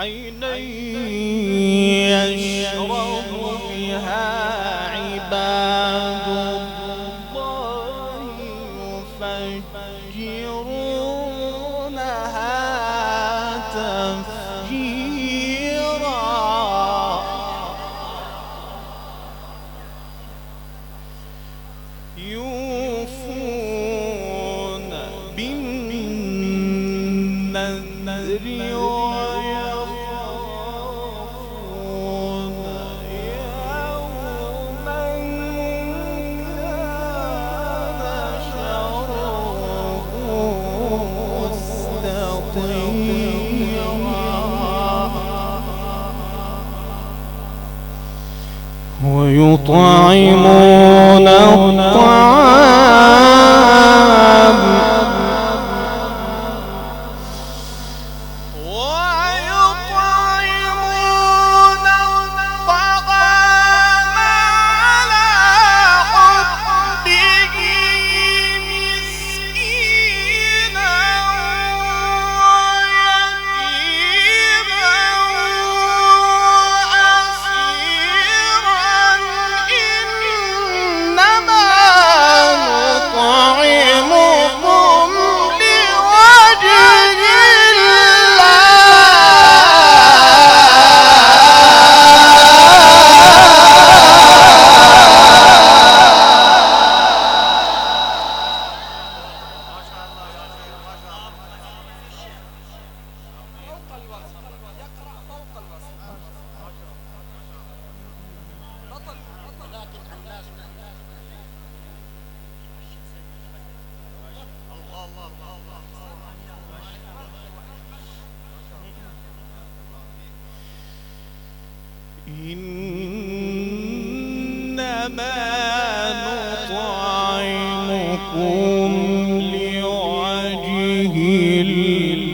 عيني يشرب بها عباد الله يفجرونها تفجيرا يوفون بالنذر ويطعمون الطعام على حبه مسكينا ويتيما وأسيرا إنما نطعمكم لوجه إنما نطعمكم لوجه الله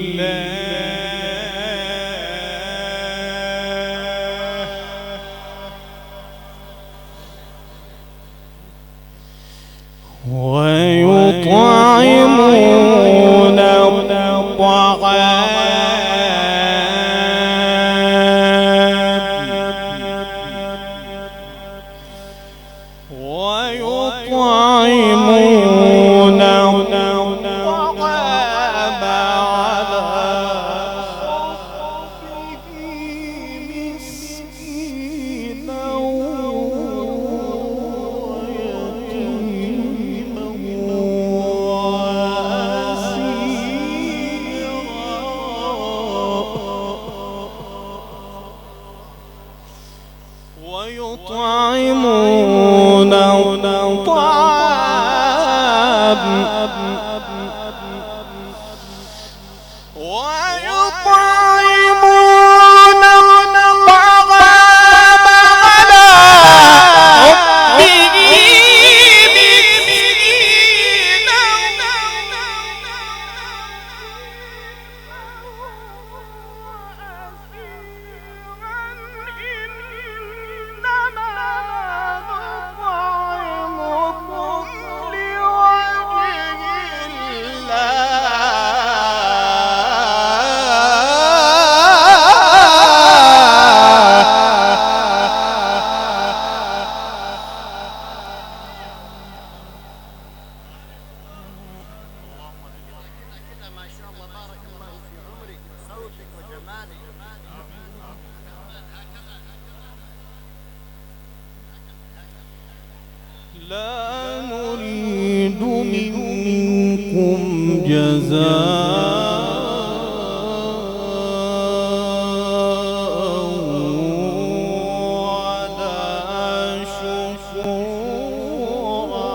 ويطعمون الطعام ويطعمون الطعام على حبه مسكينا لا نريد منكم جزاء ولا شكورا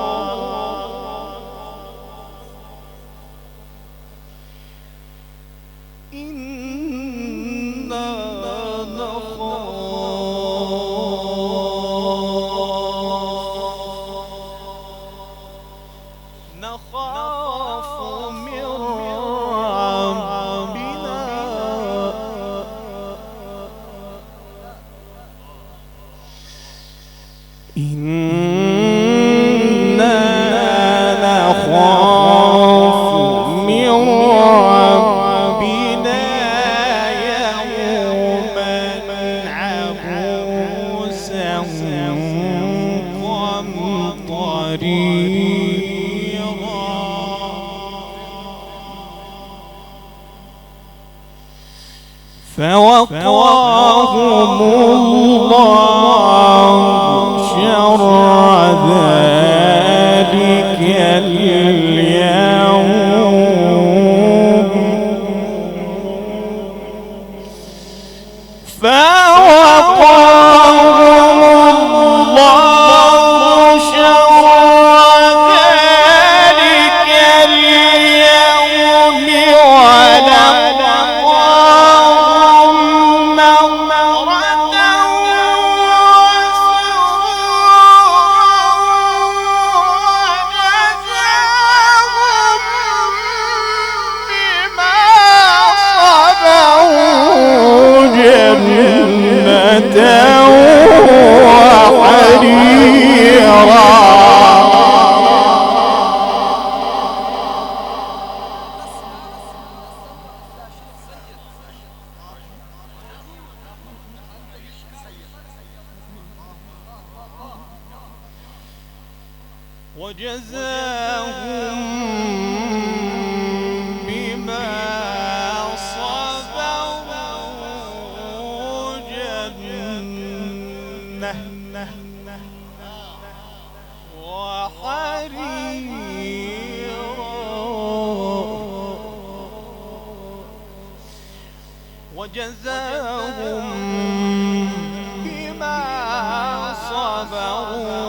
إنا نخاف من ربنا إنا نخاف من ربنا يوما فوقاهم الله شر ذلك اليوم وجزاهم بما صبروا جنة وحريرا وجزاهم بما صبروا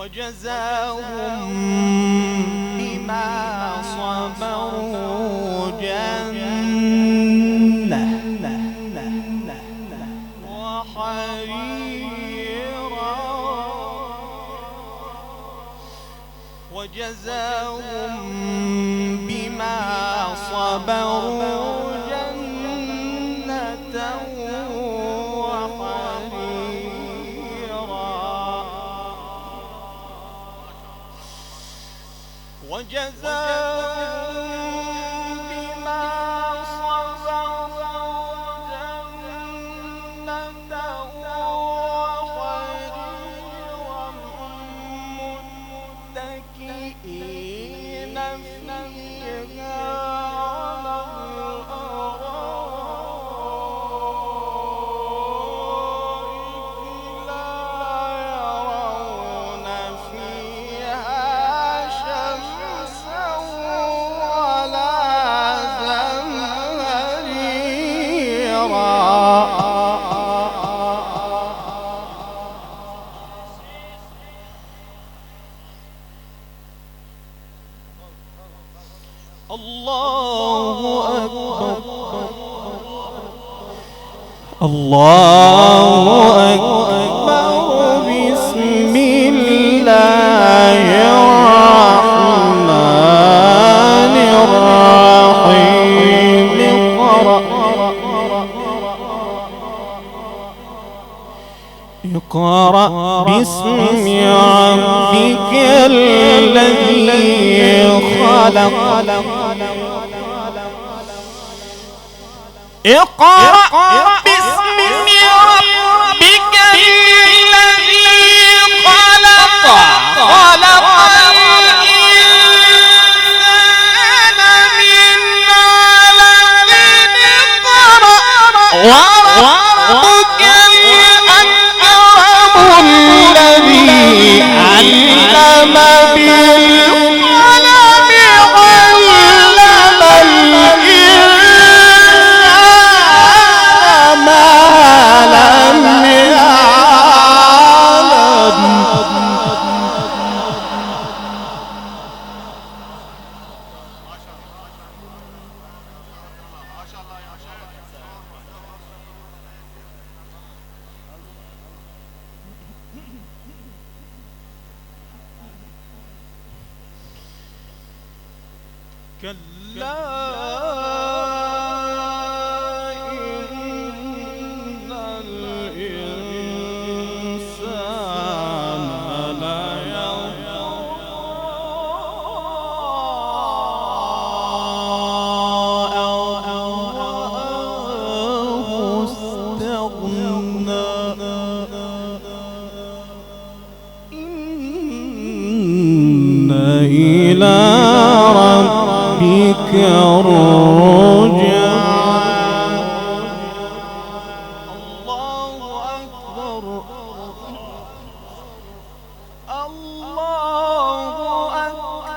وجزاهم بما صبروا جنة وحريرا وجزاهم بما صبروا وجزاهم بما صبروا جنة وحريرا متكئين فيها على الأرائك لا يرون فيها الله أكبر الله أكبر بسم الله الرحمن الرحيم اقرأ باسم ربك الذي خلق اقرأ باسم ربك الذي خلق خلق الإنسان من علق اقرأ وربك الأكرم الذي علم بالقلم علم الإنسان كلا إن الإنسان ليطغى استغنى إن إلى ربك الرجعى. الله أكبر الله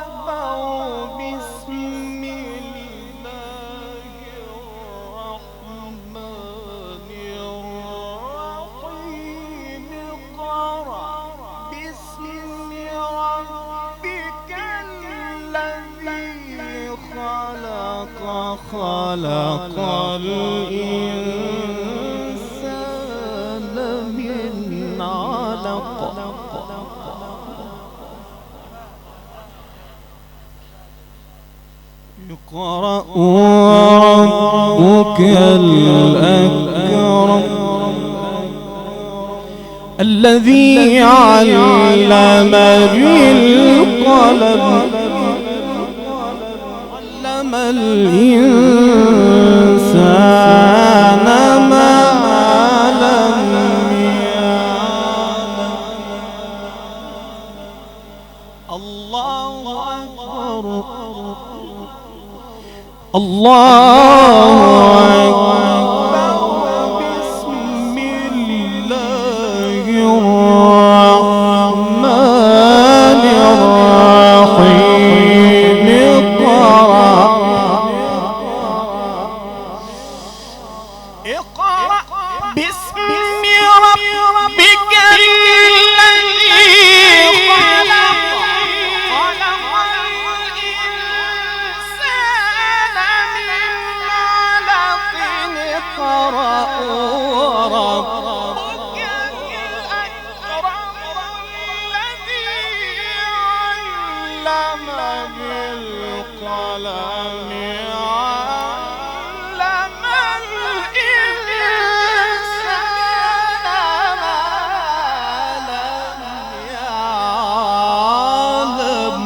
أكبر. بسم الله الرحمن الرحيم. اقرأ باسم ربك الذي خلق الإنسان من علق. اقرأ وربك الأكرم الذي علم بالقلم علم الإنسان ما لم يعلم. الله أكبر الله أكبر. بسم الله الرحمن الرحيم. اقرأ باسم ربك الذي خلق الإنسان من علق. اقرأ وربك الأكرم الذي علم بالقلم علم الإنسان ما لم يعلم.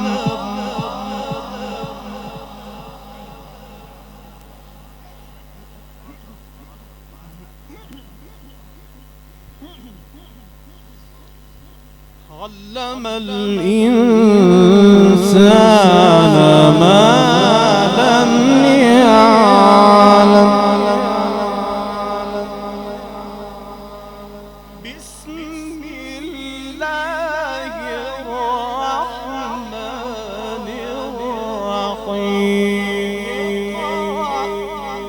علم الإنسان ما لم يعلم. بسم الله الرحمن الرحيم.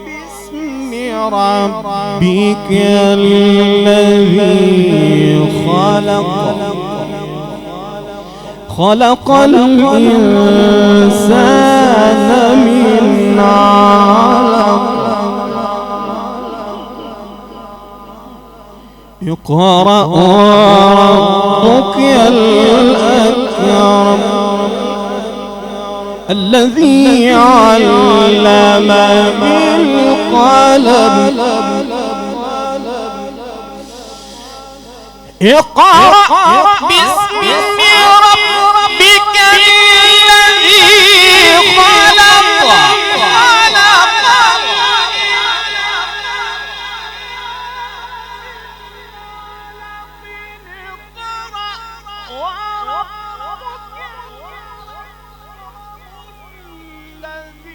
باسم ربك الذي خلق الإنسان من علق. اقرأ وربك الأكرم الذي علم بالقلم. اقرأ باسم ربك الذي خلق الذي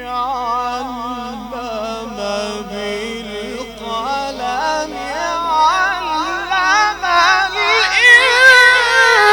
علم بالقلم علم الإنسان